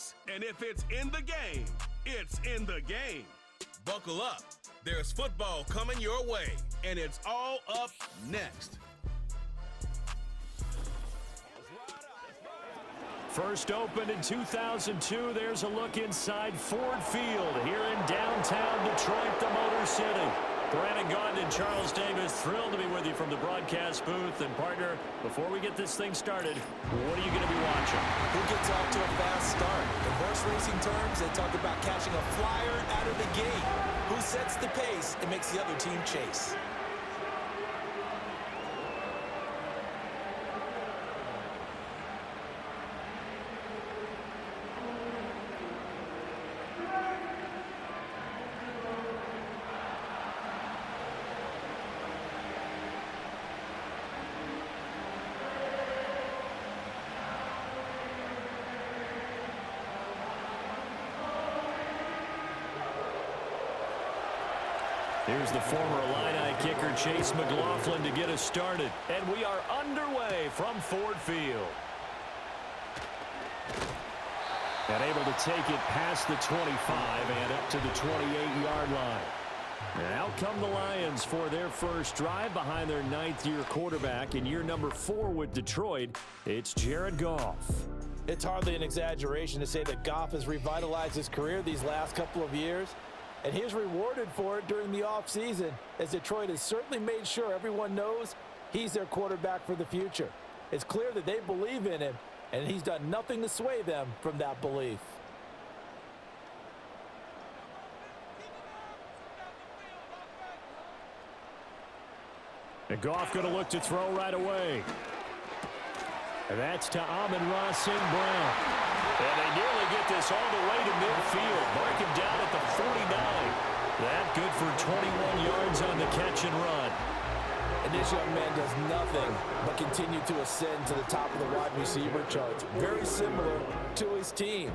kicks. And if it's in the game, it's in the game. Buckle up. There's football coming your way, and it's all up next. First opened in 2002, there's a look inside Ford Field here in downtown Detroit, the Motor City. Brandon Gaudin and Charles Davis, thrilled to be with you from the broadcast booth. And partner, before we get this thing started, what are you going to be watching? Who gets off to a fast start? In horse racing terms, they talk about catching a flyer out of the gate. Who sets the pace and makes the other team chase? Here's the former Illini kicker, Chase McLaughlin, to get us started. And we are underway from Ford Field. And able to take it past the 25 and up to the 28-yard line. And out come the Lions for their first drive behind their ninth-year quarterback in year number 4 with Detroit. It's Jared Goff. It's hardly an exaggeration to say that Goff has revitalized his career these last couple of years. And he's rewarded for it during the offseason, as Detroit has certainly made sure everyone knows he's their quarterback for the future. It's clear that they believe in him, and he's done nothing to sway them from that belief. And Goff going to look to throw right away. And that's to Amon-Ra St. Brown. And they nearly get this all the way to midfield. Mark him down at the 49. That good for 21 yards on the catch and run. And this young man does nothing but continue to ascend to the top of the wide receiver charts. Very similar to his team.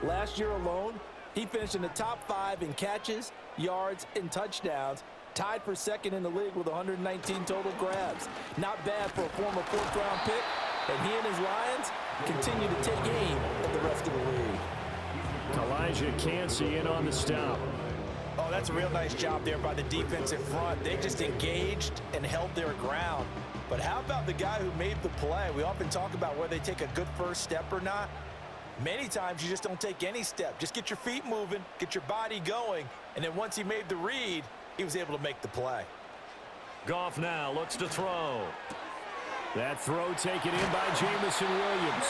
Last year alone, he finished in the top 5 in catches, yards, and touchdowns. Tied for second in the league with 119 total grabs. Not bad for a former 4th-round pick. And he and his Lions continue to take aim at the rest of the league. Elijah Cansey in on the stop. Oh, that's a real nice job there by the defense in front. They just engaged and held their ground. But how about the guy who made the play? We often talk about whether they take a good first step or not. Many times you just don't take any step. Just get your feet moving, get your body going, and then once he made the read, he was able to make the play. Goff now looks to throw. That throw taken in by Jamison Williams.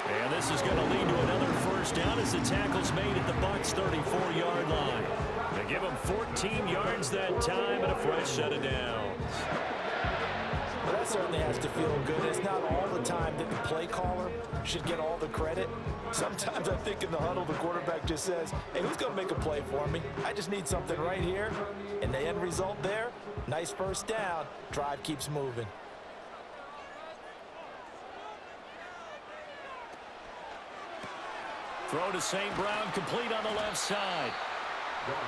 And this is going to lead to another first down as the tackle's made at the Bucs' 34-yard line. They give him 14 yards that time and a fresh set of downs. Well, that certainly has to feel good. It's not all the time that the play caller should get all the credit. Sometimes I think in the huddle the quarterback just says, hey, who's going to make a play for me? I just need something right here. And the end result there, nice first down. Drive keeps moving. Throw to St. Brown, complete on the left side.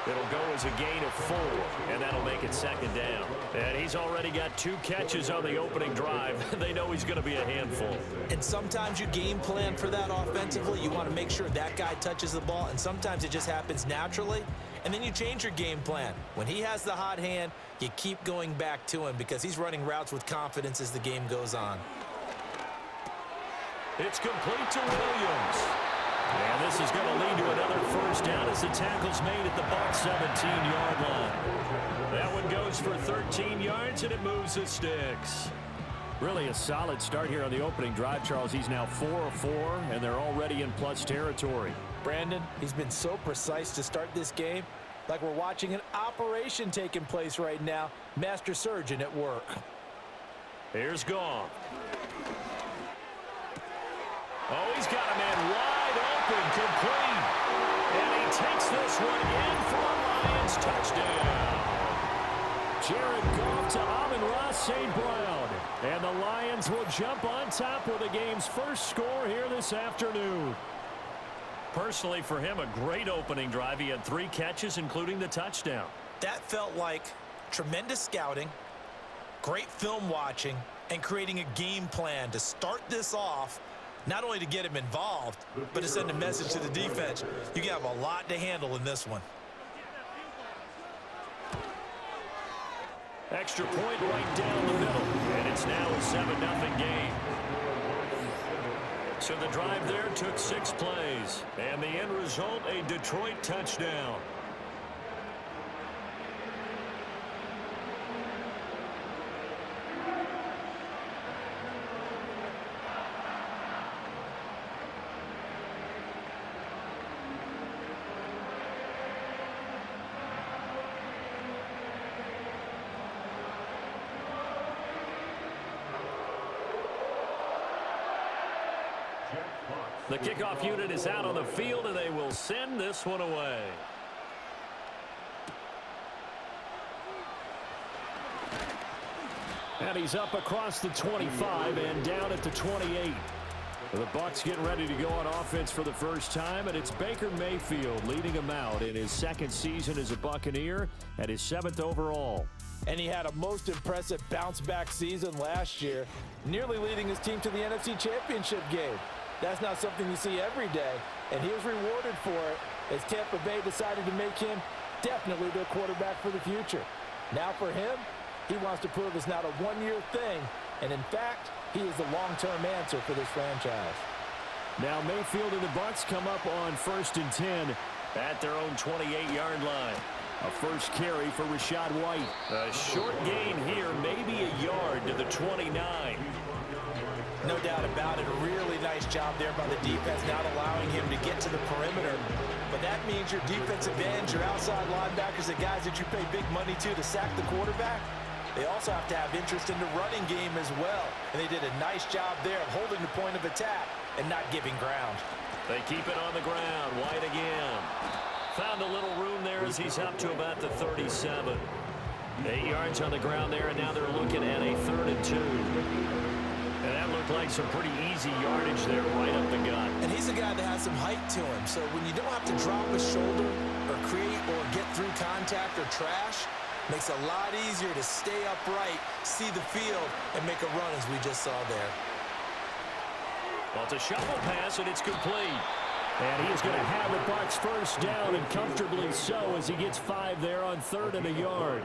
It'll go as a gain of 4, and that'll make it second down. And he's already got 2 catches on the opening drive. They know he's going to be a handful. And sometimes you game plan for that offensively. You want to make sure that guy touches the ball, and sometimes it just happens naturally. And then you change your game plan. When he has the hot hand, you keep going back to him because he's running routes with confidence as the game goes on. It's complete to Williams. And this is going to lead to another first down as the tackle's made at the Bucs' 17-yard line. That one goes for 13 yards, and it moves the sticks. Really a solid start here on the opening drive, Charles. He's now 4 of 4, and they're already in plus territory. Brandon, he's been so precise to start this game, like we're watching an operation taking place right now. Master surgeon at work. Here's Goff. Oh, he's got a man wide open, complete. And he takes this one in for a Lions touchdown. Jared Goff to Amon-Ra St. Brown. And the Lions will jump on top with the game's first score here this afternoon. Personally, for him, a great opening drive. He had 3 catches, including the touchdown. That felt like tremendous scouting, great film watching, and creating a game plan to start this off not only to get him involved, but to send a message to the defense. You have a lot to handle in this one. Extra point right down the middle, and it's now a 7-0 game. So the drive there took 6 plays, and the end result, a Detroit touchdown. The kickoff unit is out on the field, and they will send this one away. And he's up across the 25 and down at the 28. The Bucs getting ready to go on offense for the first time, and it's Baker Mayfield leading him out in his second season as a Buccaneer and his 7th overall. And he had a most impressive bounce-back season last year, nearly leading his team to the NFC Championship game. That's not something you see every day, and he was rewarded for it as Tampa Bay decided to make him definitely their quarterback for the future. Now for him, he wants to prove it's not a one-year thing, and in fact, he is the long-term answer for this franchise. Now Mayfield and the Bucs come up on 1st and 10 at their own 28-yard line. A first carry for Rachaad White. A short gain here, maybe a yard to the 29. No doubt about it. A really nice job there by the defense, not allowing him to get to the perimeter. But that means your defensive ends, your outside linebackers, the guys that you pay big money to sack the quarterback, they also have to have interest in the running game as well. And they did a nice job there of holding the point of attack and not giving ground. They keep it on the ground. White again. Found a little room there as he's up to about the 37. 8 yards on the ground there, and now they're looking at a 3rd and 2. And that looked like some pretty easy yardage there right up the gut. And he's a guy that has some height to him. So when you don't have to drop a shoulder or create or get through contact or trash, makes it a lot easier to stay upright, see the field, and make a run as we just saw there. Well, it's a shovel pass, and it's complete. And he is going to have the Bucs first down, and comfortably so as he gets 5 there on 3rd and a yard.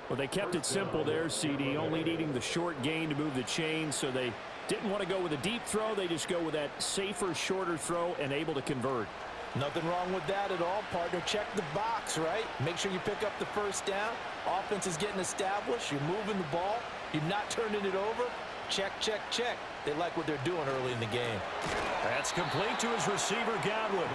Well, they kept it simple there, CD, only needing the short gain to move the chains, so they didn't want to go with a deep throw. They just go with that safer, shorter throw and able to convert. Nothing wrong with that at all, partner. Check the box, right? Make sure you pick up the first down. Offense is getting established. You're moving the ball. You're not turning it over. Check, check, check. They like what they're doing early in the game. That's complete to his receiver, Godwin.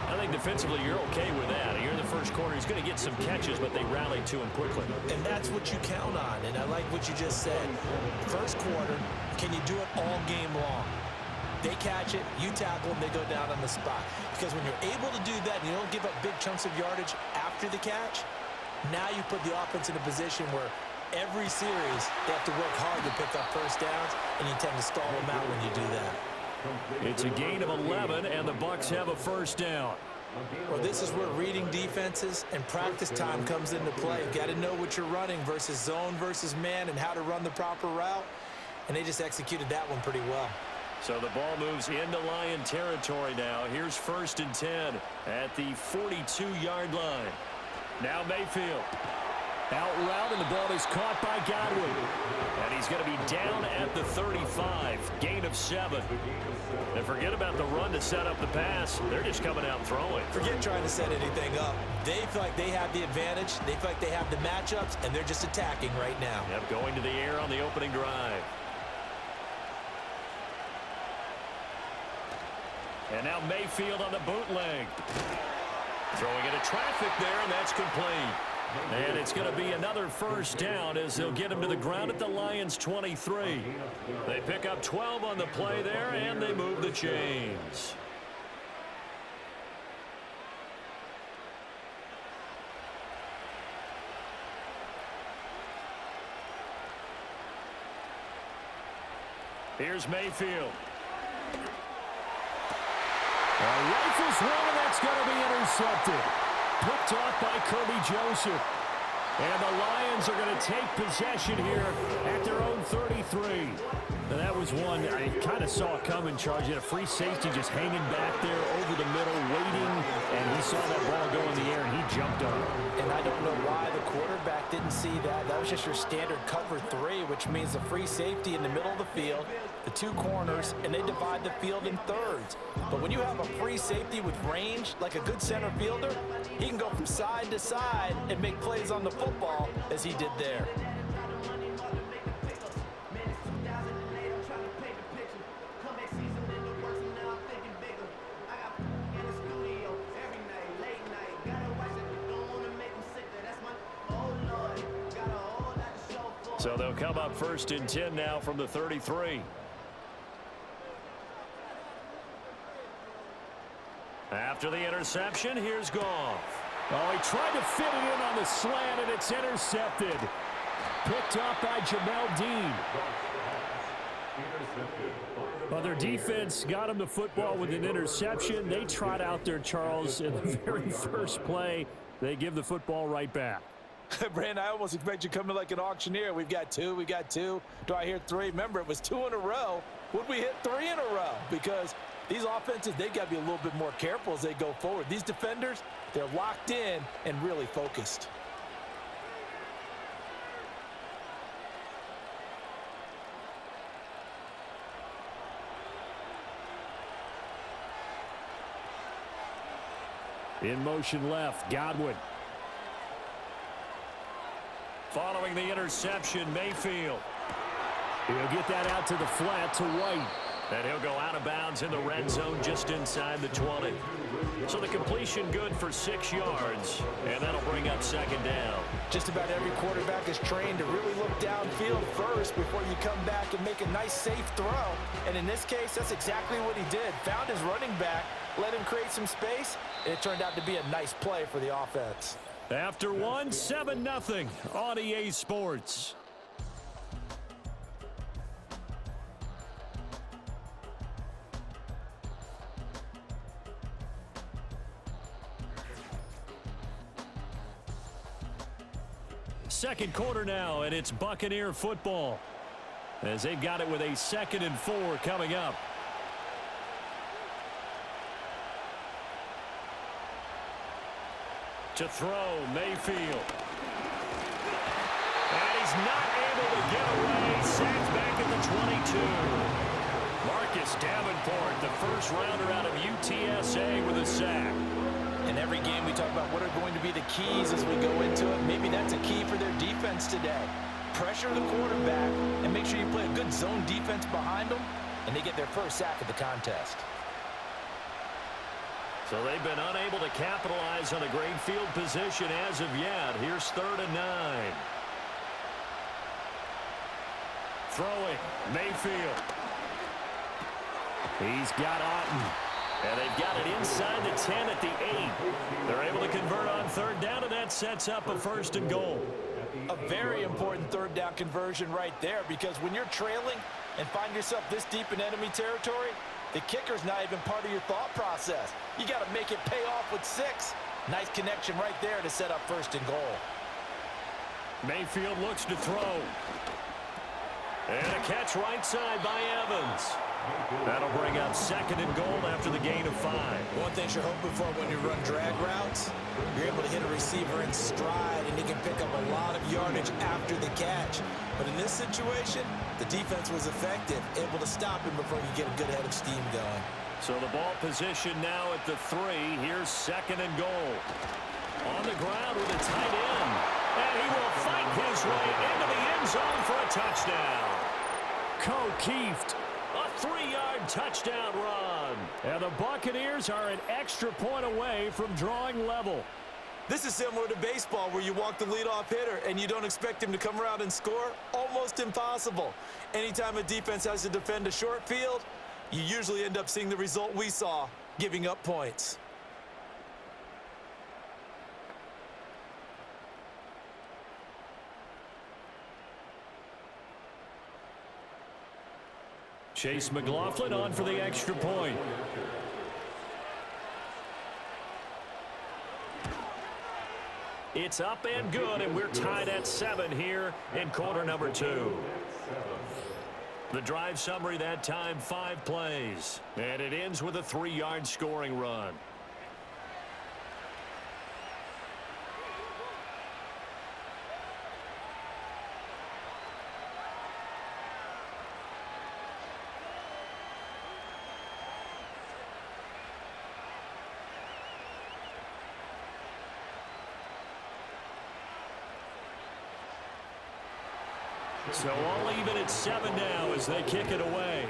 I think defensively you're okay with that. You're in the first quarter. He's going to get some catches, but they rallied to him quickly. And that's what you count on, and I like what you just said. First quarter, can you do it all game long? They catch it, you tackle them, they go down on the spot. Because when you're able to do that and you don't give up big chunks of yardage after the catch, now you put the offense in a position where every series they have to work hard to pick up first downs, and you tend to stall them out when you do that. It's a gain of 11, and the Bucs have a first down. Well, this is where reading defenses and practice time comes into play. You've got to know what you're running versus zone versus man and how to run the proper route, and they just executed that one pretty well. So the ball moves into Lion territory now. Here's 1st and 10 at the 42-yard line. Now Mayfield. Out route, and the ball is caught by Godwin. And he's going to be down at the 35. Gain of 7. And forget about the run to set up the pass. They're just coming out throwing. Forget trying to set anything up. They feel like they have the advantage. They feel like they have the matchups, and they're just attacking right now. Yep, going to the air on the opening drive. And now Mayfield on the bootleg. Throwing into traffic there, and that's complete. And it's going to be another first down as they'll get him to the ground at the Lions' 23. They pick up 12 on the play there, and they move the chains. Here's Mayfield. Rifles one, and that's going to be intercepted. Picked off by Kirby Joseph. And the Lions are going to take possession here at their own 33. Now that was one I kind of saw coming, Charles. You had a free safety just hanging back there over the middle, waiting, and he saw that ball go in the air, and he jumped on it. And I don't know why the quarterback didn't see that. That was just your standard cover 3, which means the free safety in the middle of the field, the 2 corners, and they divide the field in thirds. But when you have a free safety with range, like a good center fielder, he can go from side to side and make plays on the football as he did there. So they'll come up 1st and 10 now from the 33. After the interception, here's Goff. Oh, he tried to fit it in on the slant, and it's intercepted. Picked up by Jamel Dean. Well, their defense got him the football with an interception. They trot out there, Charles, in the very first play. They give the football right back. Brandon, I almost expect you coming like an auctioneer. We've got 2, we got 2. Do I hear 3? Remember, it was 2 in a row. Would we hit 3 in a row? Because these offenses, they got to be a little bit more careful as they go forward. These defenders, they're locked in and really focused. In motion left, Godwin. Following the interception, Mayfield. He'll get that out to the flat to White. And he'll go out of bounds in the red zone just inside the 20. So the completion good for 6 yards, and that'll bring up 2nd down. Just about every quarterback is trained to really look downfield first before you come back and make a nice, safe throw. And in this case, that's exactly what he did. Found his running back, let him create some space, and it turned out to be a nice play for the offense. After one, 7-0 on EA Sports. Second quarter now, and it's Buccaneer football as they've got it with a 2nd and 4 coming up. To throw, Mayfield. And he's not able to get away. Sacked back at the 22. Marcus Davenport, the first rounder out of UTSA with a sack. In every game we talk about what are going to be the keys as we go into it. Maybe that's a key for their defense today. Pressure the quarterback and make sure you play a good zone defense behind them, and they get their first sack of the contest. So they've been unable to capitalize on a great field position as of yet. Here's 3rd and 9. Throwing, Mayfield. He's got Otten. And they've got it inside the 10 at the 8. They're able to convert on 3rd down, and that sets up a 1st and goal. A very important 3rd down conversion right there, because when you're trailing and find yourself this deep in enemy territory, the kicker's not even part of your thought process. You got to make it pay off with 6. Nice connection right there to set up 1st and goal. Mayfield looks to throw. And a catch right side by Evans. That'll bring up 2nd and goal after the gain of 5. One thing you're hoping for when you run drag routes, you're able to hit a receiver in stride, and he can pick up a lot of yardage after the catch. But in this situation, the defense was effective, able to stop him before you get a good head of steam going. So the ball position now at the 3. Here's 2nd and goal. On the ground with a tight end. And he will fight his way into the end zone for a touchdown. Keeft. A 3-yard touchdown run. And the Buccaneers are an extra point away from drawing level. This is similar to baseball, where you walk the leadoff hitter and you don't expect him to come around and score. Almost impossible. Anytime a defense has to defend a short field, you usually end up seeing the result we saw, giving up points. Chase McLaughlin on for the extra point. It's up and good, and we're tied at 7 here in quarter number 2. The drive summary that time, 5 plays. And it ends with a 3-yard scoring run. So all even at 7 now as they kick it away.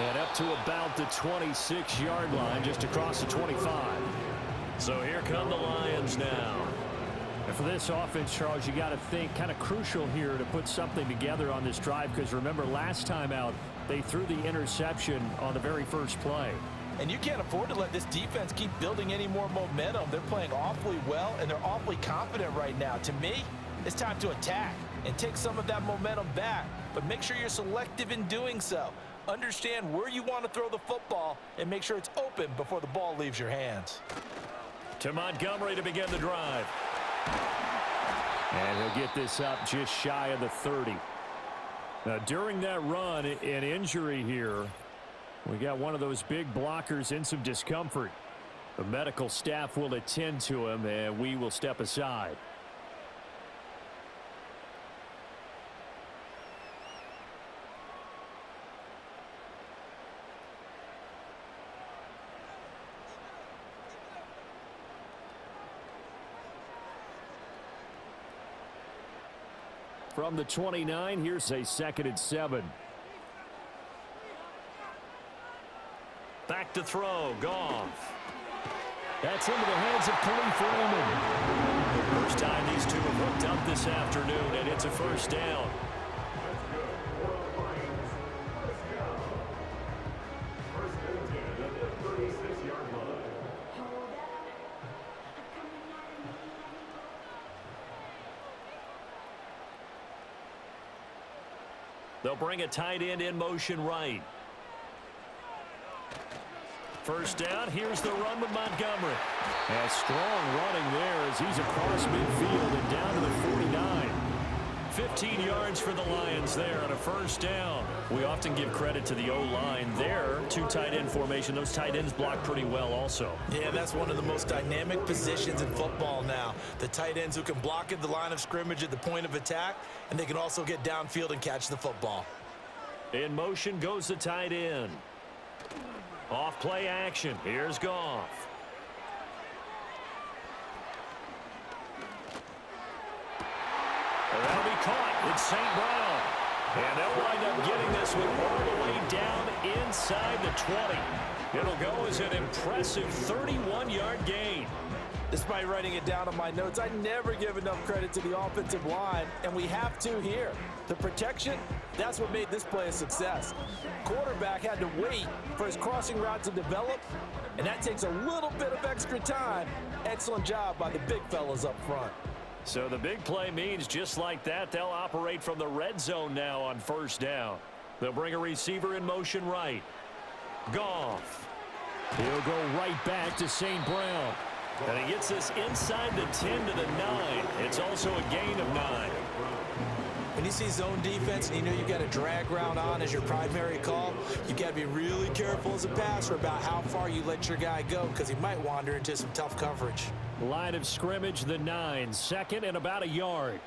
And up to about the 26-yard line, just across the 25. So here come the Lions now. And for this offense, Charles, you got to think kind of crucial here to put something together on this drive, because remember last time out they threw the interception on the very first play. And you can't afford to let this defense keep building any more momentum. They're playing awfully well, and they're awfully confident right now. To me, it's time to attack and take some of that momentum back. But make sure you're selective in doing so. Understand where you want to throw the football and make sure it's open before the ball leaves your hands. To Montgomery to begin the drive. And he'll get this up just shy of the 30. Now, during that run, an injury here. We got one of those big blockers in some discomfort. The medical staff will attend to him, and we will step aside. From the 29, here's a 2nd and 7. Back to throw, Goff. That's into the hands of Khalif Raymond. First time these two have hooked up this afternoon, and it's a first down. They'll bring a tight end in motion right. First down, here's the run with Montgomery. And strong running there as he's across midfield and down to the 49. 15 yards for the Lions there on a first down. We often give credit to the O-line there. 2 tight end formation. Those tight ends block pretty well also. Yeah, that's one of the most dynamic positions in football now. The tight ends who can block at the line of scrimmage at the point of attack, and they can also get downfield and catch the football. In motion goes the tight end. Off play action. Here's Goff. That'll be caught. It's St. Brown. And they'll wind up getting this one all the way down inside the 20. It'll go as an impressive 31-yard gain. Despite writing it down on my notes, I never give enough credit to the offensive line, and we have to here. The protection, that's what made this play a success. Quarterback had to wait for his crossing route to develop, and that takes a little bit of extra time. Excellent job by the big fellas up front. So the big play means just like that, they'll operate from the red zone now on first down. They'll bring a receiver in motion right. Goff. He'll go right back to St. Brown. And he gets this inside the 10 to the 9. It's also a gain of 9. When you see zone defense and you know you got a drag route on as your primary call, you got to be really careful as a passer about how far you let your guy go, because he might wander into some tough coverage. Line of scrimmage, the 9. 2nd and about a yard.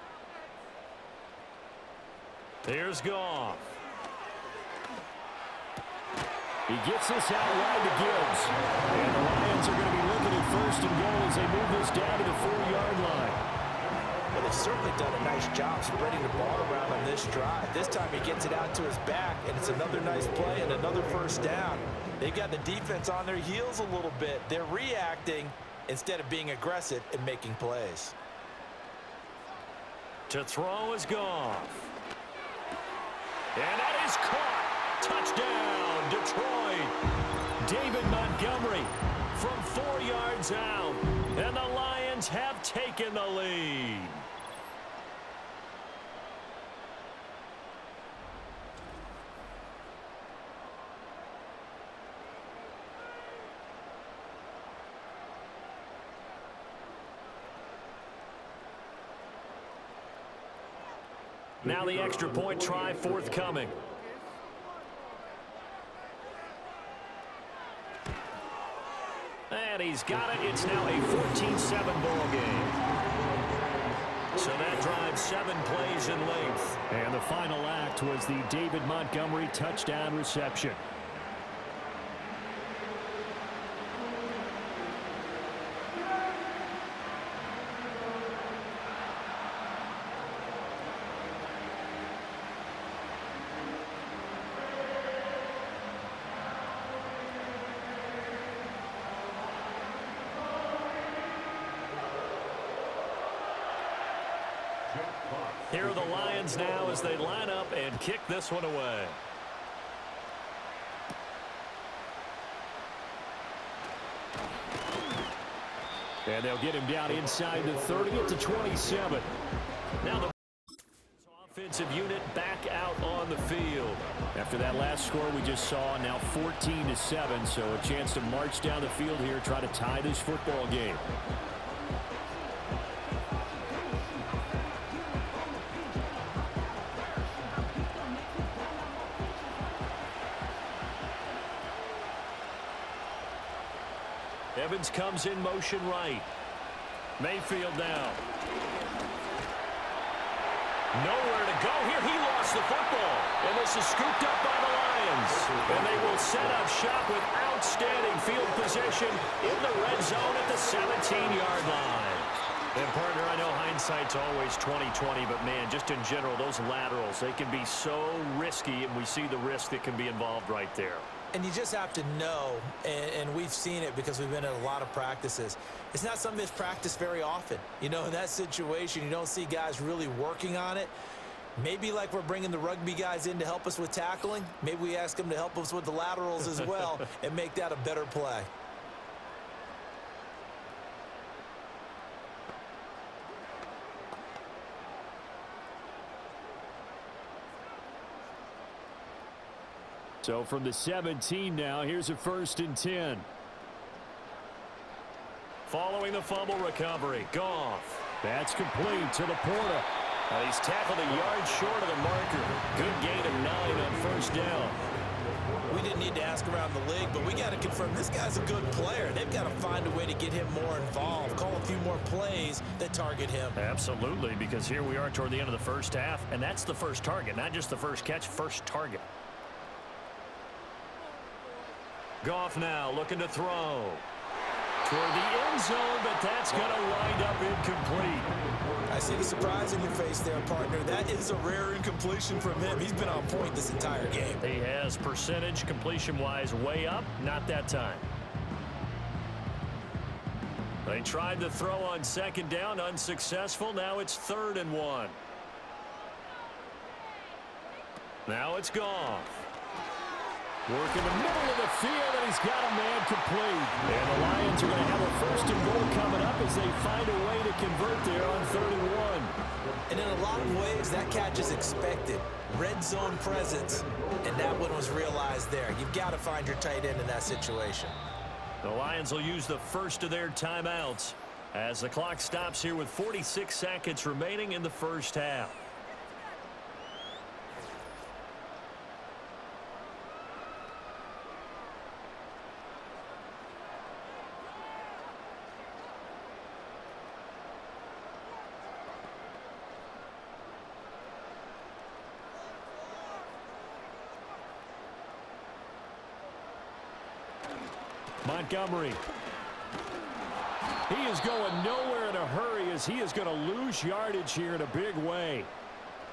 Here's Goff. He gets this out wide to Gibbs. And the Lions are going to be looking at 1st and goal as they move this down to the 4-yard line. Well, they've certainly done a nice job spreading the ball around on this drive. This time he gets it out to his back, and it's another nice play and another first down. They've got the defense on their heels a little bit. They're reacting instead of being aggressive and making plays. To throw is Goff. And that is caught. Touchdown, Detroit. David Montgomery from 4 yards out. And the Lions have taken the lead. Now the extra point try forthcoming. And he's got it. It's now a 14-7 ball game. So that drives 7 plays in length. And the final act was the David Montgomery touchdown reception. Here are the Lions now as they line up and kick this one away. And they'll get him down inside the 30 at the 27. Now the offensive unit back out on the field. After that last score we just saw, now 14-7, so a chance to march down the field here, try to tie this football game. Evans comes in motion right. Mayfield now. Nowhere to go here. He lost the football. And this is scooped up by the Lions. And they will set up shop with outstanding field position in the red zone at the 17-yard line. And, partner, I know hindsight's always 20/20, but, man, just in general, those laterals, they can be so risky, and we see the risk that can be involved right there. And you just have to know, and we've seen it because we've been at a lot of practices. It's not something that's practiced very often. You know, in that situation, you don't see guys really working on it. Maybe like we're bringing the rugby guys in to help us with tackling. Maybe we ask them to help us with the laterals as well and make that a better play. So from the 17 now, here's a 1st and 10. Following the fumble recovery, Goff. That's complete to Laporta. He's tackled a yard short of the marker. Good gain of 9 on 1st down. We didn't need to ask around the league, but we got to confirm this guy's a good player. They've got to find a way to get him more involved, call a few more plays that target him. Absolutely, because here we are toward the end of the first half, and that's the first target, not just the first catch, first target. Goff now looking to throw toward the end zone, but that's going to wind up incomplete. I see the surprise in your face there, partner. That is a rare incompletion from him. He's been on point this entire game. He has percentage completion-wise way up, not that time. They tried to throw on 2nd down, unsuccessful. Now it's 3rd and 1. Now it's Goff. Work in the middle of the field, and he's got a man complete. And the Lions are going to have a 1st and goal coming up as they find a way to convert there on 3rd and 1. And in a lot of ways, that catch is expected. Red zone presence, and that one was realized there. You've got to find your tight end in that situation. The Lions will use the first of their timeouts as the clock stops here with 46 seconds remaining in the first half. Montgomery. He is going nowhere in a hurry as he is going to lose yardage here in a big way.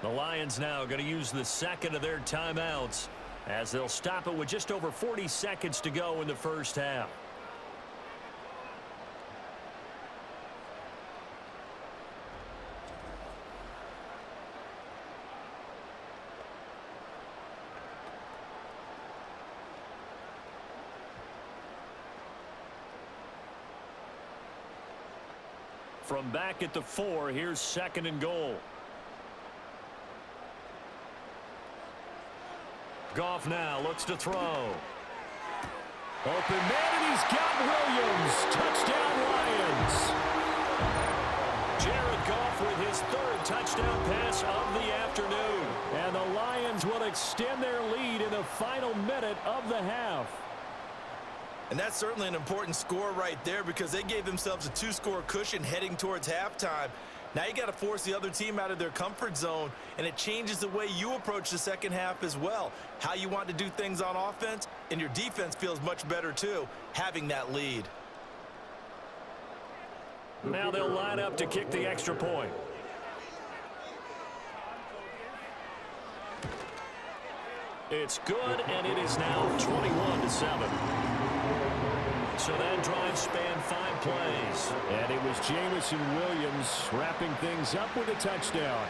The Lions now going to use the second of their timeouts as they'll stop it with just over 40 seconds to go in the first half. From back at the 4, here's 2nd and goal. Goff now looks to throw. Open man, and he's got Williams. Touchdown, Lions. Jared Goff off with his third touchdown pass of the afternoon. And the Lions will extend their lead in the final minute of the half. And that's certainly an important score right there because they gave themselves a 2-score cushion heading towards halftime. Now you got to force the other team out of their comfort zone, and it changes the way you approach the second half as well. How you want to do things on offense, and your defense feels much better too, having that lead. Now they'll line up to kick the extra point. It's good, and it is now 21-7. So that drive spanned 5 plays. And it was Jamison Williams wrapping things up with a touchdown.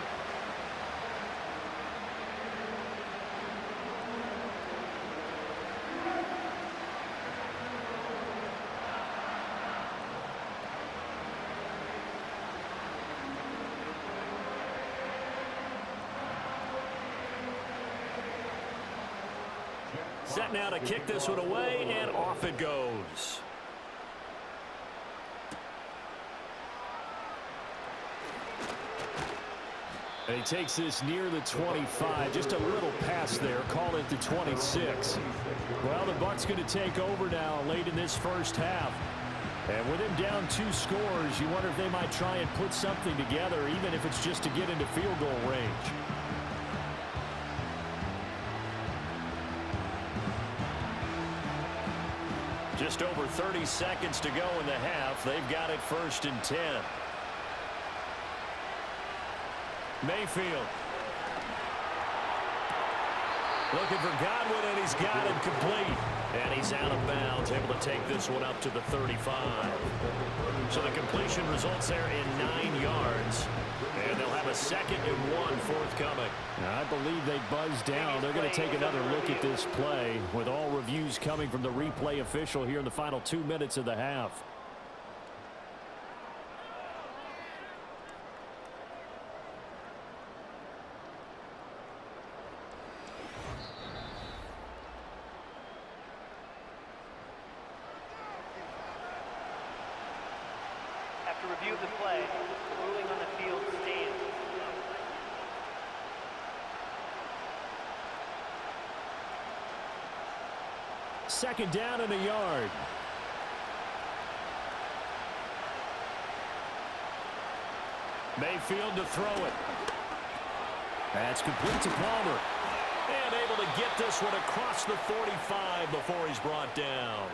Set now to kick this one away, and off it goes. And he takes this near the 25. Just a little pass there. Call it the 26. Well, the Bucs going to take over now late in this first half. And with him down 2 scores, you wonder if they might try and put something together, even if it's just to get into field goal range. Just over 30 seconds to go in the half. They've got it 1st and 10. Mayfield. Looking for Godwin, and he's got him complete. And he's out of bounds, able to take this one up to the 35. So the completion results there in 9 yards. And they'll have a 2nd and 1 forthcoming. I believe they buzzed down. They're going to take another look at this play with all reviews coming from the replay official here in the final 2 minutes of the half. After review of the play, the ruling on the field stands. Second down and a yard. Mayfield to throw it. That's complete to Palmer. And able to get this one across the 45 before he's brought down.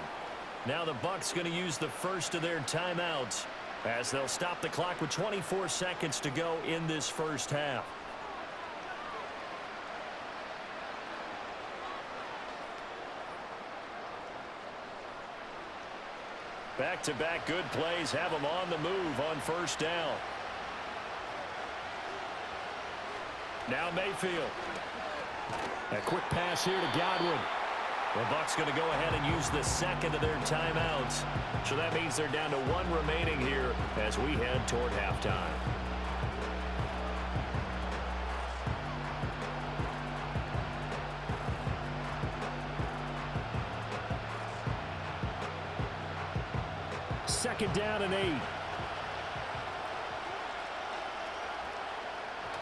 Now the Bucs going to use the first of their timeouts as they'll stop the clock with 24 seconds to go in this first half. Back-to-back good plays have them on the move on 1st down. Now Mayfield. A quick pass here to Godwin. The Bucs going to go ahead and use the 2nd of their timeouts. So that means they're down to 1 remaining here as we head toward halftime. Second down and 8.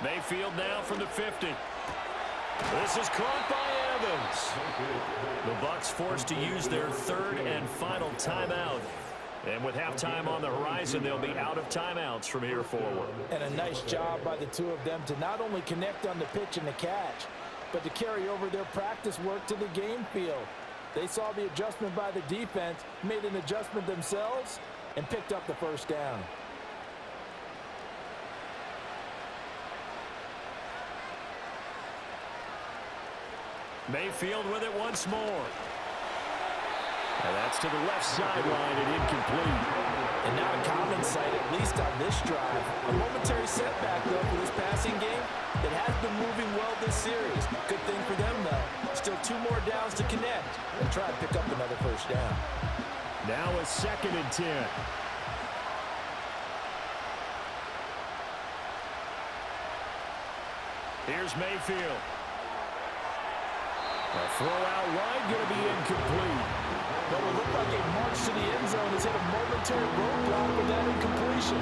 Mayfield now from the 50. This is caught by Evans. The Bucs forced to use their 3rd and final timeout. And with halftime on the horizon, they'll be out of timeouts from here forward. And a nice job by the 2 of them to not only connect on the pitch and the catch, but to carry over their practice work to the game field. They saw the adjustment by the defense, made an adjustment themselves, and picked up the 1st down. Mayfield with it once more. And that's to the left sideline and incomplete. And not a common sight, at least on this drive. A momentary setback, though, for this passing game that has been moving well this series. Good thing for them, though. Still 2 more downs to connect and try to pick up another 1st down. Now a 2nd and 10. Here's Mayfield. A throw out wide, going to be incomplete. But it looked like a march to the end zone has hit a momentary roadblock with that incompletion.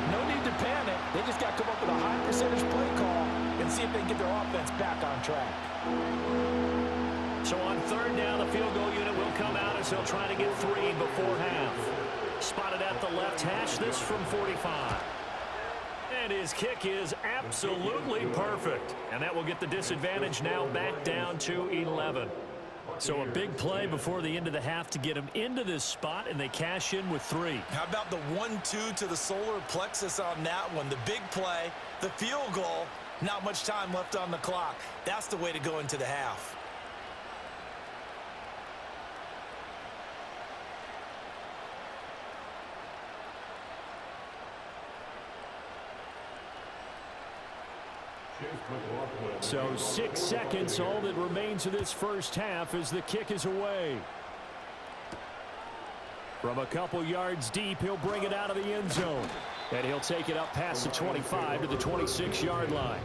No need to panic. They just got to come up with a high percentage play call and see if they can get their offense back on track. So on third down, the field goal unit will come out as they'll try to get 3 before half. Spotted at the left hash, this from 45. And his kick is absolutely perfect. And that will get the disadvantage now back down to 11. So a big play before the end of the half to get them into this spot, and they cash in with 3. How about the 1-2 to the solar plexus on that one? The big play, the field goal, not much time left on the clock. That's the way to go into the half. So 6 seconds, all that remains of this first half as the kick is away. From a couple yards deep, he'll bring it out of the end zone. And he'll take it up past the 25 to the 26-yard line.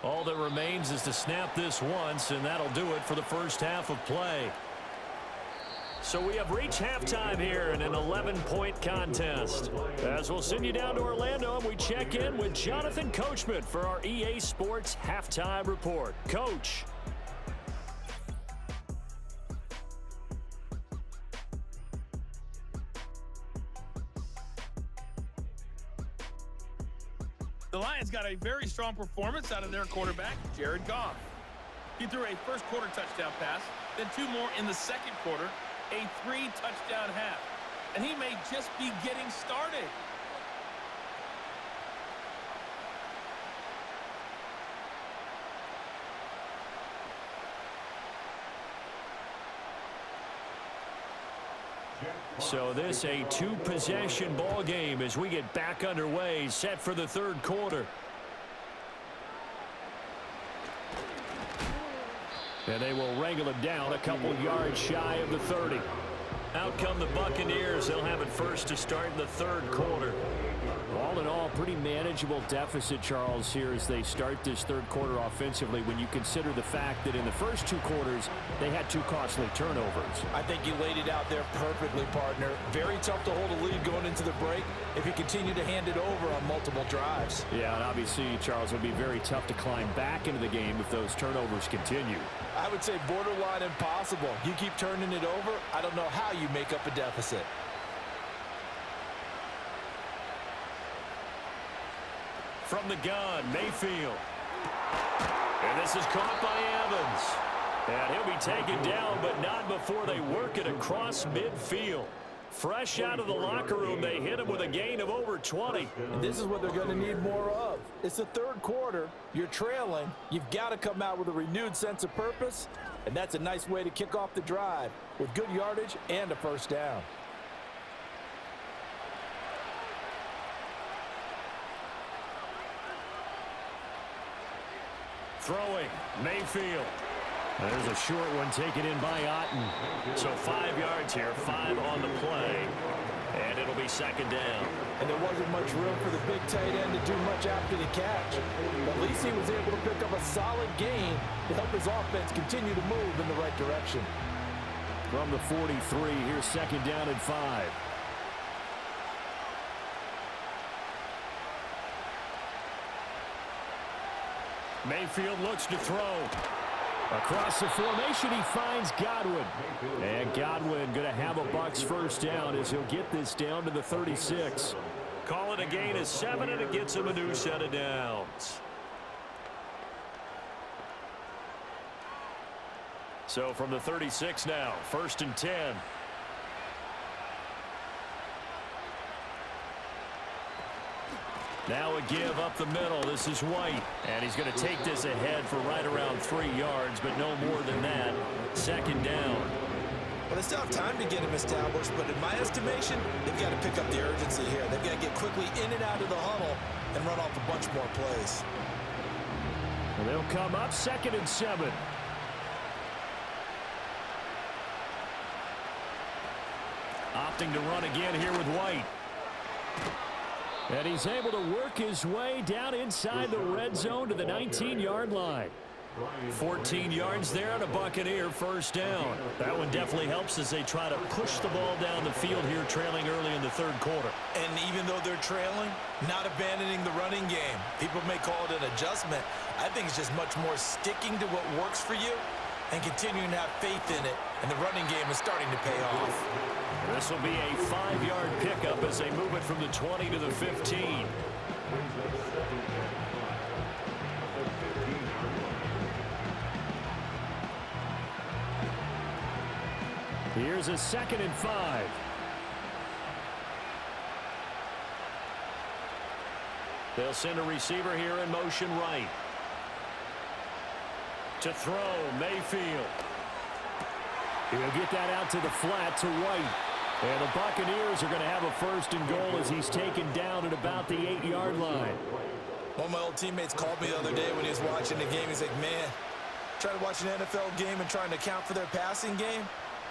All that remains is to snap this once, and that'll do it for the first half of play. So we have reached halftime here in an 11-point contest. As we'll send you down to Orlando, and we check in with Jonathan Coachman for our EA Sports Halftime Report. Coach. The Lions got a very strong performance out of their quarterback, Jared Goff. He threw a first-quarter touchdown pass, then 2 more in the second quarter, a 3-touchdown half. And he may just be getting started. So this a 2-possession ball game as we get back underway, set for the third quarter. And they will wrangle it down a couple yards shy of the 30. Out come the Buccaneers. They'll have it first to start in the third quarter. All in all, pretty manageable deficit, Charles, here as they start this third quarter offensively when you consider the fact that in the first 2 quarters, they had 2 costly turnovers. I think you laid it out there perfectly, partner. Very tough to hold a lead going into the break if you continue to hand it over on multiple drives. Yeah, and obviously, Charles, it would be very tough to climb back into the game if those turnovers continue. I would say borderline impossible. You keep turning it over, I don't know how you make up a deficit. From the gun, Mayfield. And this is caught by Evans. And he'll be taken down, but not before they work it across midfield. Fresh out of the locker room, they hit him with a gain of over 20. And this is what they're going to need more of. It's the third quarter. You're trailing. You've got to come out with a renewed sense of purpose. And that's a nice way to kick off the drive with good yardage and a first down. Throwing, Mayfield. There's a short one taken in by Otten. So 5 yards here, 5 on the play. And it'll be second down. And there wasn't much room for the big tight end to do much after the catch. But at least he was able to pick up a solid gain to help his offense continue to move in the right direction. From the 43, here's second down and 5. Mayfield looks to throw. Across the formation, he finds Godwin. And Godwin going to have a Bucs first down as he'll get this down to the 36. Call it a gain of 7, and it gets him a new set of downs. So from the 36 now, first and 10. Now a give up the middle. This is White. And he's going to take this ahead for right around 3 yards, but no more than that. Second down. Well, they still have time to get him established, but in my estimation, they've got to pick up the urgency here. They've got to get quickly in and out of the huddle and run off a bunch more plays. And they'll come up 2nd and 7. Opting to run again here with White. And he's able to work his way down inside the red zone to the 19-yard line. 14 yards there on a Buccaneer first down. That one definitely helps as they try to push the ball down the field here, trailing early in the 3rd quarter. And even though they're trailing, not abandoning the running game. People may call it an adjustment. I think it's just much more sticking to what works for you and continuing to have faith in it. And the running game is starting to pay off. This will be a 5-yard pickup as they move it from the 20 to the 15. Here's a 2nd and 5. They'll send a receiver here in motion right. To throw, Mayfield. He'll get that out to the flat to White. And the Buccaneers are going to have a 1st and goal as he's taken down at about the 8-yard line. One of my old teammates called me the other day when he was watching the game. He's like, man, trying to watch an NFL game and trying to account for their passing game?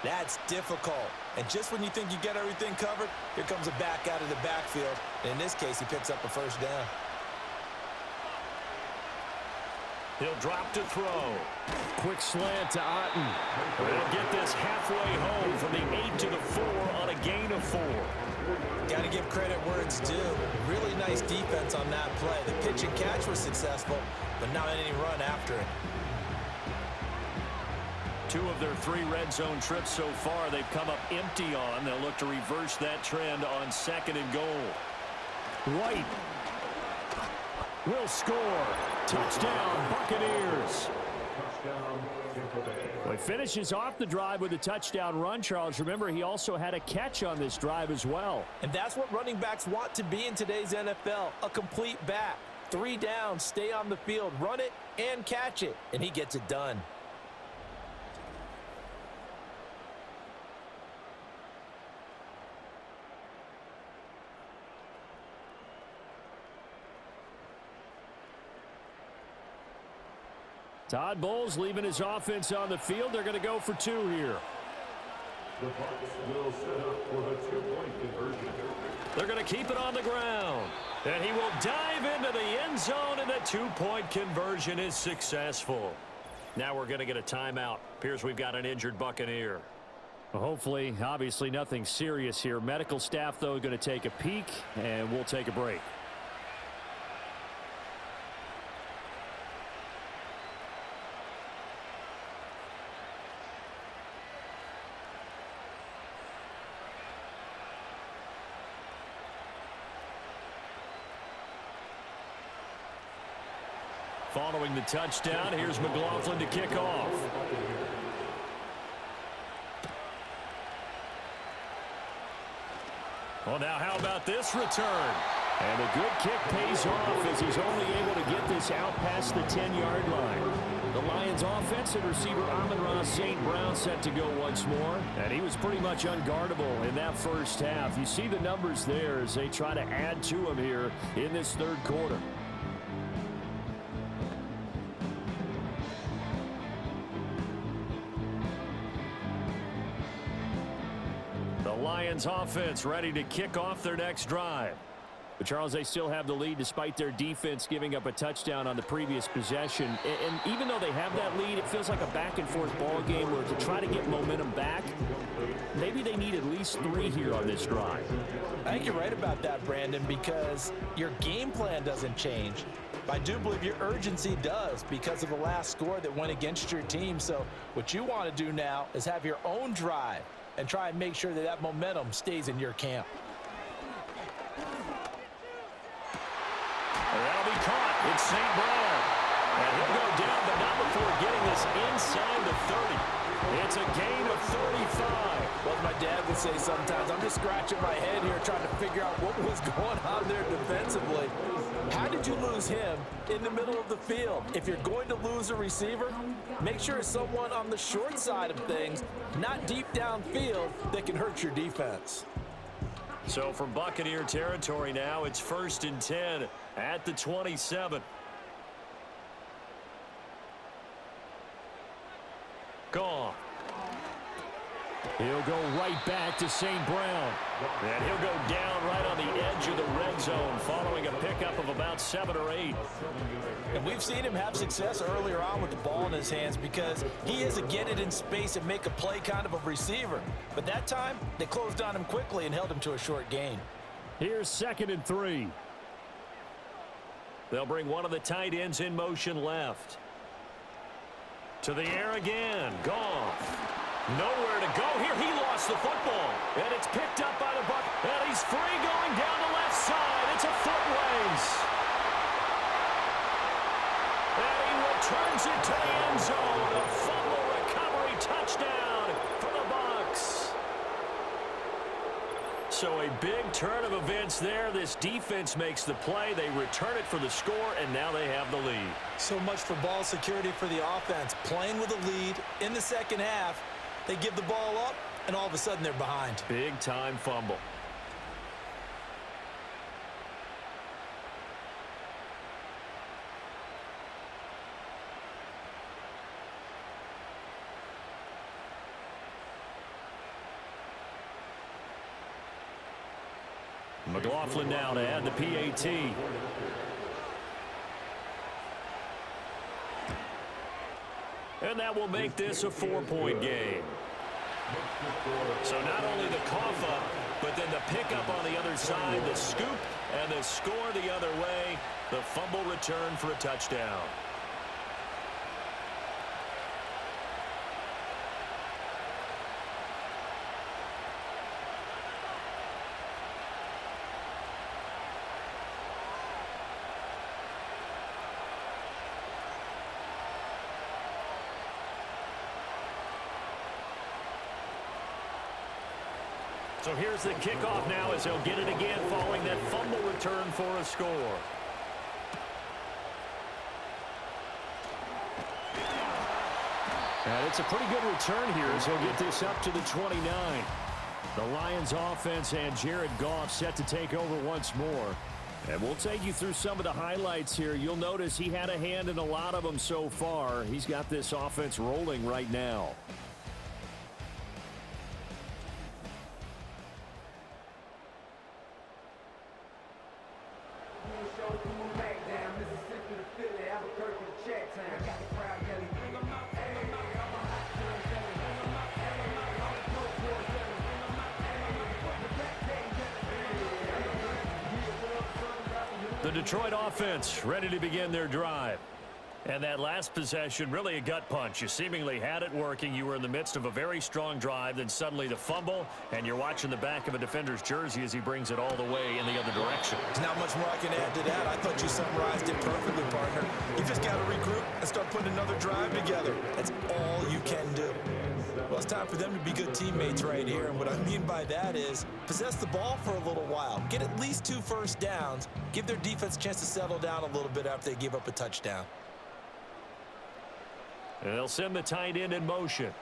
That's difficult. And just when you think you get everything covered, here comes a back out of the backfield. And in this case, he picks up a 1st down. He'll drop to throw. Quick slant to Otten. They'll get this halfway home from the 8 to the 4 on a gain of 4. Got to give credit where it's due. Really nice defense on that play. The pitch and catch was successful, but not any run after it. 2 of their 3 red zone trips so far they've come up empty on. They'll look to reverse that trend on 2nd and goal. White will score. Touchdown, Buccaneers. Well, he finishes off the drive with a touchdown run, Charles. Remember, he also had a catch on this drive as well. And that's what running backs want to be in today's NFL, a complete back. 3 downs, stay on the field, run it, and catch it. And he gets it done. Todd Bowles leaving his offense on the field. They're going to go for 2 here. The Bucs will set up for the 2-point conversion. They're going to keep it on the ground. And he will dive into the end zone, and the 2-point conversion is successful. Now we're going to get a timeout. Appears we've got an injured Buccaneer. Well, hopefully, obviously nothing serious here. Medical staff, though, going to take a peek, and we'll take a break. Following the touchdown, here's McLaughlin to kick off. Well, now how about this return? And a good kick pays off as he's only able to get this out past the 10-yard line. The Lions offense and receiver Amon-Ra St. Brown set to go once more. And he was pretty much unguardable in that first half. You see the numbers there as they try to add to him here in this 3rd quarter. Lions offense ready to kick off their next drive. But Charles, they still have the lead despite their defense giving up a touchdown on the previous possession. And even though they have that lead, it feels like a back-and-forth ball game where to try to get momentum back, maybe they need at least 3 here on this drive. I think you're right about that, Brandon, because your game plan doesn't change. I do believe your urgency does because of the last score that went against your team. So what you want to do now is have your own drive and try and make sure that that momentum stays in your camp. That'll be caught. It's St. Brown. And he'll go down, but not before getting this inside the 30. It's a gain of 35. Well, my dad would say sometimes, I'm just scratching my head here trying to figure out what was going on there defensively. How did you lose him in the middle of the field? If you're going to lose a receiver, make sure it's someone on the short side of things, not deep downfield, that can hurt your defense. So from Buccaneer territory now, it's 1st and 10 at the 27. Goff. He'll go right back to St. Brown. And he'll go down right on the edge of the red zone following a pickup of about 7 or 8. And we've seen him have success earlier on with the ball in his hands because he is a get it in space and make a play kind of a receiver. But that time, they closed on him quickly and held him to a short gain. Here's 2nd and 3. They'll bring one of the tight ends in motion left. To the air again. Goff. Nowhere to go here. He lost the football. And it's picked up by the Buck. And he's free going down the left side. It's a foot race. And he returns it to the end zone. A fumble recovery touchdown for the Bucs. So a big turn of events there. This defense makes the play. They return it for the score, and now they have the lead. So much for ball security for the offense. Playing with a lead in the second half. They give the ball up, and all of a sudden they're behind. Big-time fumble. McLaughlin now to add the PAT. And that will make this a 4-point game. So not only the cough up, but then the pickup on the other side, the scoop, and the score the other way. The fumble return for a touchdown. So here's the kickoff now as he'll get it again following that fumble return for a score. And it's a pretty good return here as he'll get this up to the 29. The Lions offense and Jared Goff set to take over once more. And we'll take you through some of the highlights here. You'll notice he had a hand in a lot of them so far. He's got this offense rolling right now. The Detroit offense ready to begin their drive. And that last possession, really a gut punch. You seemingly had it working. You were in the midst of a very strong drive. Then suddenly the fumble, and you're watching the back of a defender's jersey as he brings it all the way in the other direction. There's not much more I can add to that. I thought you summarized it perfectly, partner. You just got to regroup and start putting another drive together. That's all you can do. Well, it's time for them to be good teammates right here. And what I mean by that is possess the ball for a little while. Get at least 2 first downs. Give their defense a chance to settle down a little bit after they give up a touchdown. And they'll send the tight end in motion.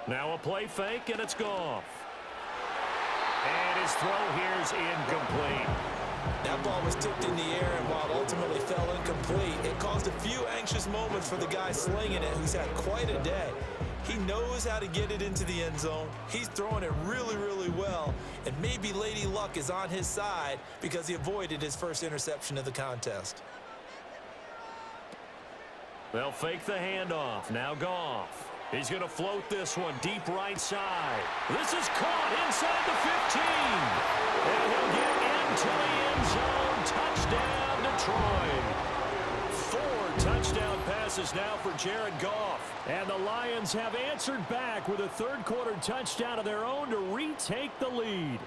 Now a play fake, and it's Goff. And his throw here's incomplete. That ball was tipped in the air, and while it ultimately fell incomplete, it caused a few anxious moments for the guy slinging it, who's had quite a day. He knows how to get it into the end zone. He's throwing it really, really well, and maybe Lady Luck is on his side because he avoided his first interception of the contest. They'll fake the handoff. Now Goff. He's going to float this one deep right side. This is caught inside the 15. And he'll get into the end zone. Touchdown, Detroit. 4 touchdown passes now for Jared Goff. And the Lions have answered back with a third-quarter touchdown of their own to retake the lead.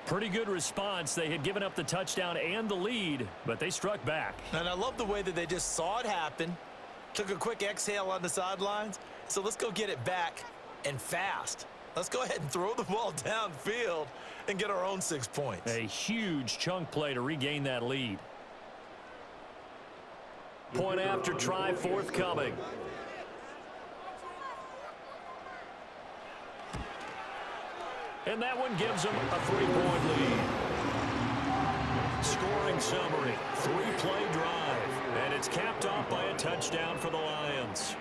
Pretty good response. They had given up the touchdown and the lead, but they struck back. And I love the way that they just saw it happen, took a quick exhale on the sidelines. So let's go get it back and fast. Let's go ahead and throw the ball downfield and get our own 6 points. A huge chunk play to regain that lead. Point after try forthcoming. And that one gives them a 3-point lead. Scoring summary, 3-play drive. And it's capped off by a touchdown for the Lions.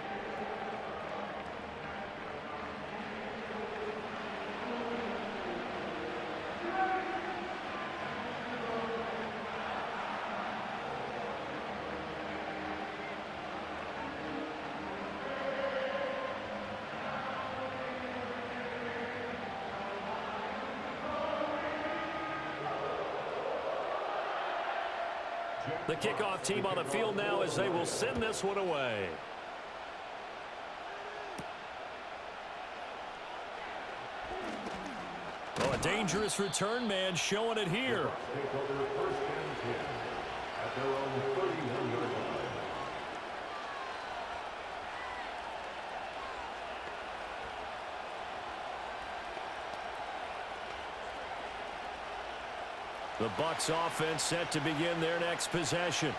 The kickoff team on the field now as they will send this one away. Oh, a dangerous return man showing it here. Take over first and 10 at their own 31-yard line. The Bucs offense set to begin their next possession.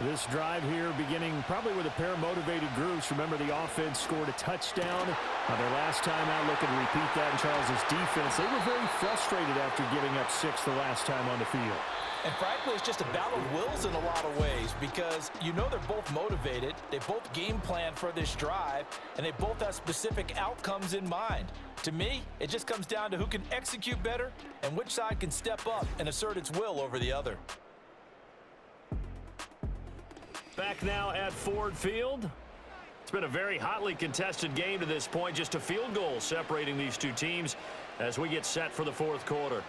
This drive here beginning probably with a pair of motivated groups. Remember, the offense scored a touchdown their last time out. Looking to repeat that in Charles's defense. They were very frustrated after giving up 6 the last time on the field. And frankly, it's just a battle of wills in a lot of ways because you know they're both motivated. They both game plan for this drive, and they both have specific outcomes in mind. To me, it just comes down to who can execute better and which side can step up and assert its will over the other. Back now at Ford Field. It's been a very hotly contested game to this point. Just a field goal separating these two teams as we get set for the fourth quarter.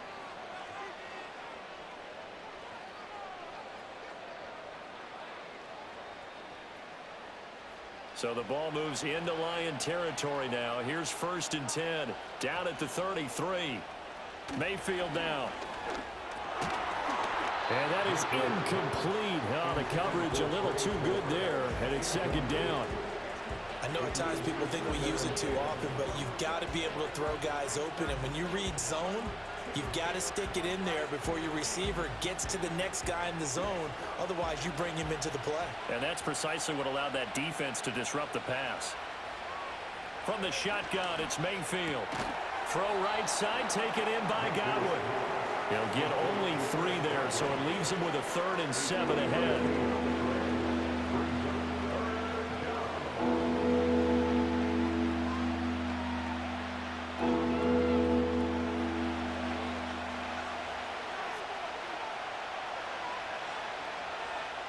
So the ball moves into Lion territory now. Here's 1st and 10. Down at the 33. Mayfield now. And that is incomplete. Oh, the coverage a little too good there, and it's 2nd down. I know at times people think we use it too often, but you've got to be able to throw guys open. And when you read zone, you've got to stick it in there before your receiver gets to the next guy in the zone. Otherwise, you bring him into the play. And that's precisely what allowed that defense to disrupt the pass. From the shotgun, it's Mayfield. Throw right side, taken in by Godwin. He'll get only 3 there, so it leaves him with a 3rd and 7 ahead.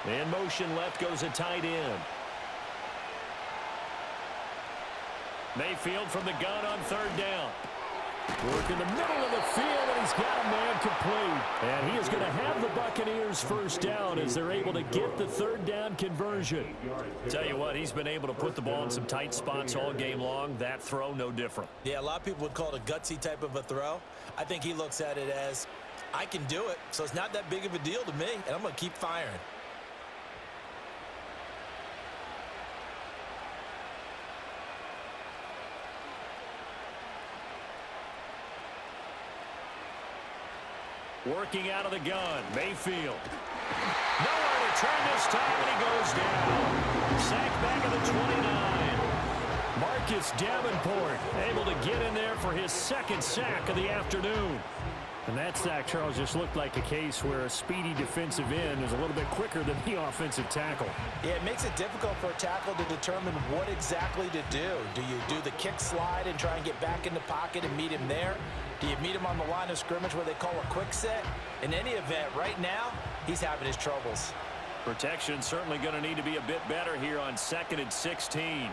In motion left goes a tight end. Mayfield from the gun on 3rd down. Work in the middle of the field, and he's got a man complete. And he is going to have the Buccaneers 1st down as they're able to get the 3rd down conversion. Tell you what, he's been able to put the ball in some tight spots all game long. That throw, no different. Yeah, a lot of people would call it a gutsy type of a throw. I think he looks at it as, I can do it, so it's not that big of a deal to me, and I'm going to keep firing. Working out of the gun, Mayfield. Nowhere to turn this time, and he goes down. Sacked back at the 29. Marcus Davenport able to get in there for his 2nd sack of the afternoon. And that sack, Charles, just looked like a case where a speedy defensive end is a little bit quicker than the offensive tackle. Yeah, it makes it difficult for a tackle to determine what exactly to do. Do you do the kick slide and try and get back in the pocket and meet him there? Do you meet him on the line of scrimmage where they call a quick set? In any event, right now, he's having his troubles. Protection certainly going to need to be a bit better here on 2nd and 16.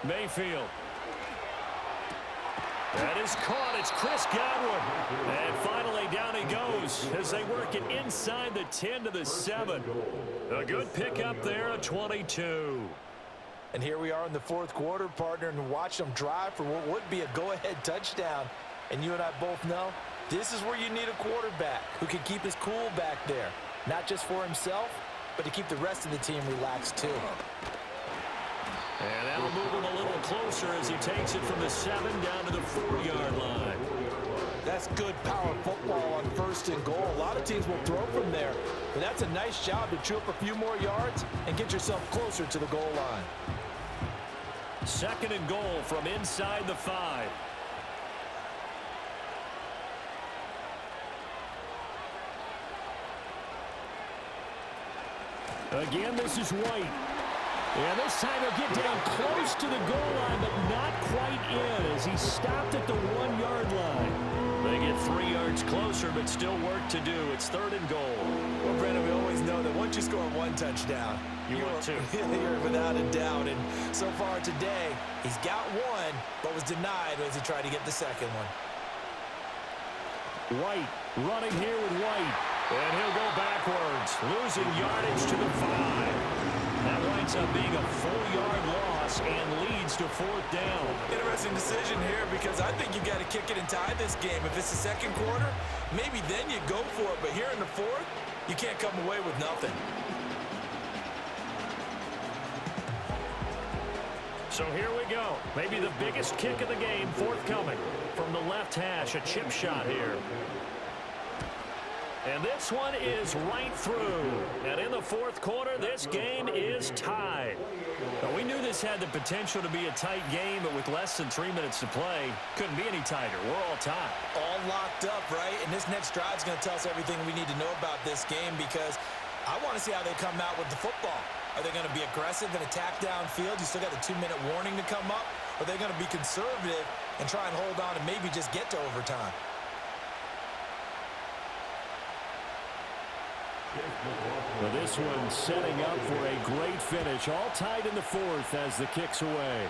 Mayfield. That is caught. It's Chris Godwin. And finally down he goes as they work it inside the 10 to the 7. A good pickup there, a 22. And here we are in the 4th quarter, partner, and watch them drive for what would be a go-ahead touchdown. And you and I both know this is where you need a quarterback who can keep his cool back there, not just for himself, but to keep the rest of the team relaxed too. And that'll move him a little closer as he takes it from the 7 down to the 4-yard line. That's good power football on 1st and goal. A lot of teams will throw from there, but that's a nice job to chew up a few more yards and get yourself closer to the goal line. 2nd and goal from inside the 5. Again, this is White. And this time he'll get down close to the goal line, but not quite in as he stopped at the 1-yard line. They get 3 yards closer, but still work to do. It's 3rd and goal. Well, Brandon, we always know that once you score 1 touchdown, you're without a doubt. And so far today, he's got 1, but was denied as he tried to get the second one. White running here with White. And he'll go backwards, losing yardage to the 5. That winds up being a 4-yard loss and leads to 4th down. Interesting decision here because I think you've got to kick it and tie this game. If it's the second quarter, maybe then you go for it. But here in the 4th, you can't come away with nothing. So here we go. Maybe the biggest kick of the game forthcoming. From the left hash, a chip shot here. And this one is right through. And in the 4th quarter, this game is tied. Now, we knew this had the potential to be a tight game, but with less than 3 minutes to play, couldn't be any tighter. We're all tied. All locked up, right? And this next drive is going to tell us everything we need to know about this game because I want to see how they come out with the football. Are they going to be aggressive and attack downfield? You still got the 2-minute warning to come up? Or are they going to be conservative and try and hold on and maybe just get to overtime? Well, this one setting up for a great finish. All tied in the 4th as the kick's away.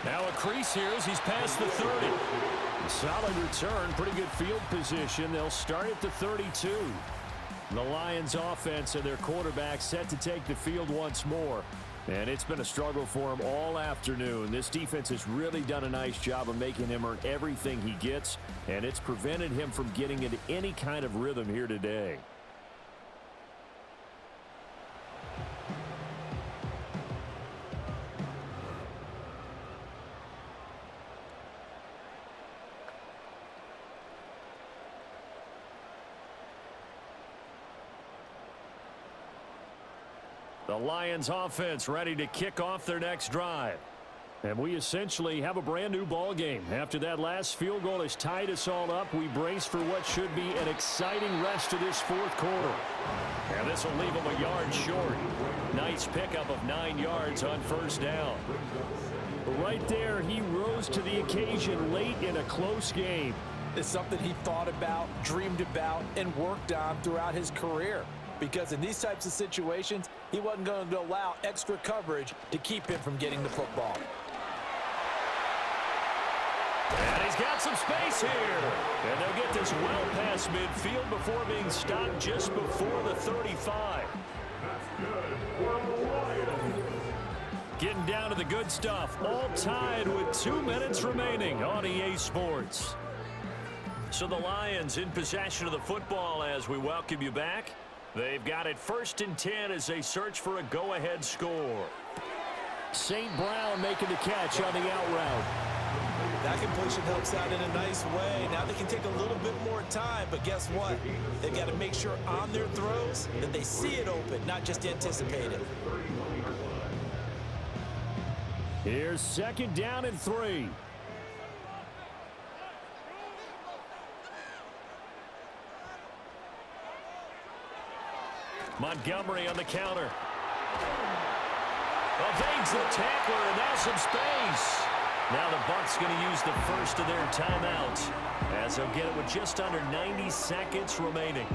Now a crease here as he's past the 30. Solid return, pretty good field position. They'll start at the 32. The Lions offense and their quarterback set to take the field once more. And it's been a struggle for him all afternoon. This defense has really done a nice job of making him earn everything he gets, and it's prevented him from getting into any kind of rhythm here today. The Lions offense ready to kick off their next drive. And we essentially have a brand new ball game. After that last field goal has tied us all up, we brace for what should be an exciting rest of this 4th quarter. And this will leave them a yard short. Nice pickup of 9 yards on 1st down. Right there, he rose to the occasion late in a close game. It's something he thought about, dreamed about, and worked on throughout his career. Because in these types of situations, he wasn't going to allow extra coverage to keep him from getting the football. And he's got some space here. And they'll get this well past midfield before being stopped just before the 35. Getting down to the good stuff. All tied with 2 minutes remaining on EA Sports. So the Lions in possession of the football as we welcome you back. They've got it 1st and 10 as they search for a go-ahead score. St. Brown making the catch on the out route. That completion helps out in a nice way. Now they can take a little bit more time, but guess what? They've got to make sure on their throws that they see it open, not just anticipate it. Here's 2nd down and 3. Montgomery on the counter. Evades the tackler, and now some space. Now the Bucs going to use the first of their timeouts as they'll get it with just under 90 seconds remaining.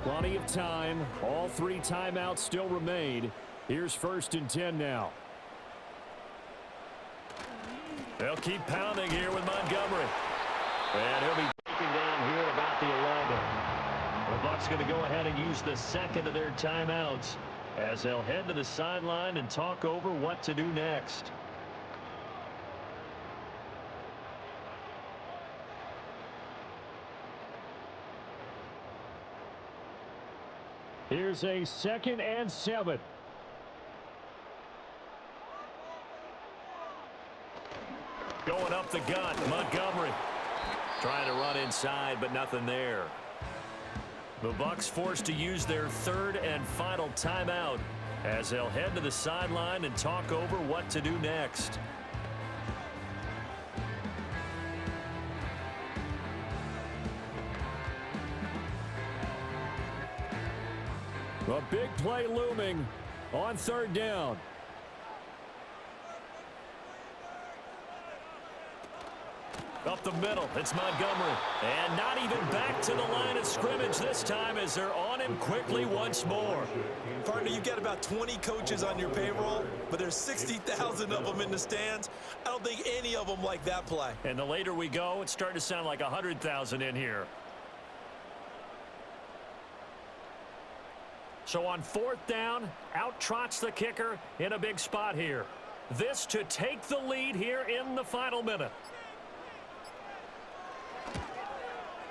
Plenty of time. All 3 timeouts still remain. Here's 1st and 10 now. They'll keep pounding here with Montgomery. And he'll be taken down here at about the 11. The Bucs going to go ahead and use the 2nd of their timeouts as they'll head to the sideline and talk over what to do next. Here's a 2nd and 7. Going up the gut, Montgomery. Trying to run inside, but nothing there. The Bucs forced to use their third and final timeout as they'll head to the sideline and talk over what to do next. A big play looming on third down. Up the middle, it's Montgomery. And not even back to the line of scrimmage this time as they're on him quickly once more. Partner, you've got about 20 coaches on your payroll, but there's 60,000 of them in the stands. I don't think any of them like that play. And the later we go, it's starting to sound like 100,000 in here. So on fourth down, out trots the kicker in a big spot here. This to take the lead here in the final minute.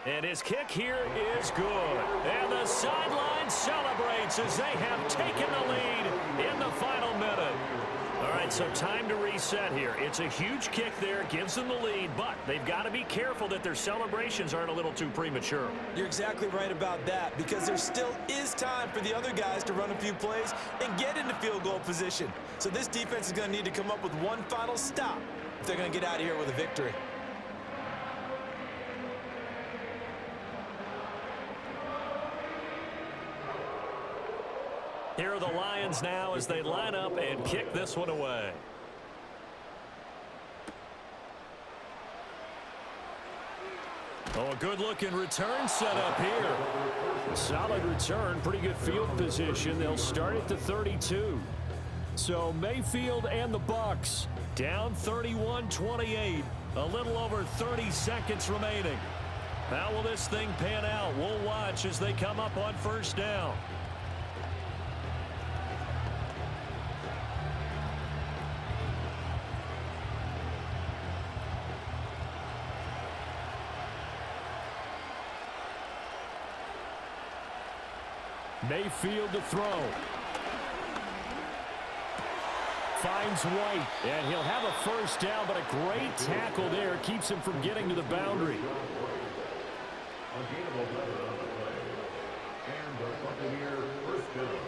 And his kick here is good. And the sideline celebrates as they have taken the lead in the final minute. All right, so time to reset here. It's a huge kick there, gives them the lead, but they've got to be careful that their celebrations aren't a little too premature. You're exactly right about that, because there still is time for the other guys to run a few plays and get into field goal position. So this defense is going to need to come up with one final stop if they're going to get out of here with a victory. Here are the Lions now as they line up and kick this one away. Oh, a good-looking return set up here. Solid return, pretty good field position. They'll start at the 32. So Mayfield and the Bucs down 31-28. A little over 30 seconds remaining. How will this thing pan out? We'll watch as they come up on first down. Mayfield to throw. Finds White, and he'll have a first down, but a great tackle there keeps him from getting to the boundary. A gainable letter on the play. And the Buccaneers first down.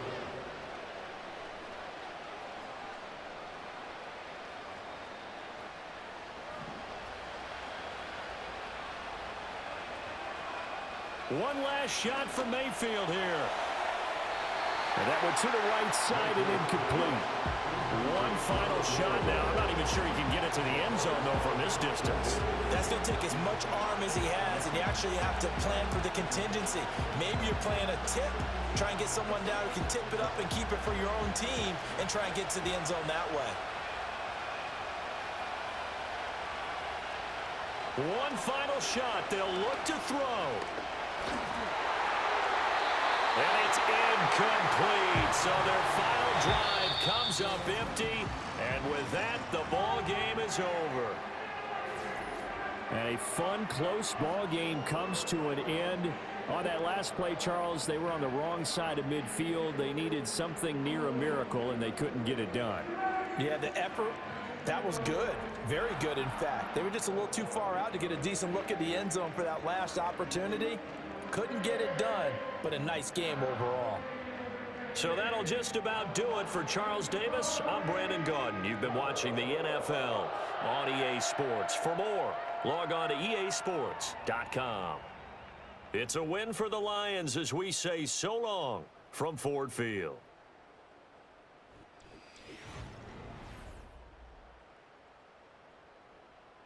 One last shot for Mayfield here. And that one to the right side and incomplete. One final shot now. I'm not even sure he can get it to the end zone, though, from this distance. That's going to take as much arm as he has, and you actually have to plan for the contingency. Maybe you're playing a tip. Try and get someone down who can tip it up and keep it for your own team and try and get to the end zone that way. One final shot. They'll look to throw. And it's incomplete. So their final drive comes up empty. And with that, the ball game is over. And a fun, close ball game comes to an end. On that last play, Charles, they were on the wrong side of midfield. They needed something near a miracle, and they couldn't get it done. Yeah, the effort, that was good. Very good, in fact. They were just a little too far out to get a decent look at the end zone for that last opportunity. Couldn't get it done, but a nice game overall. So that'll just about do it for Charles Davis. I'm Brandon Gaudin. You've been watching the NFL on EA Sports. For more, log on to easports.com. It's a win for the Lions as we say so long from Ford Field.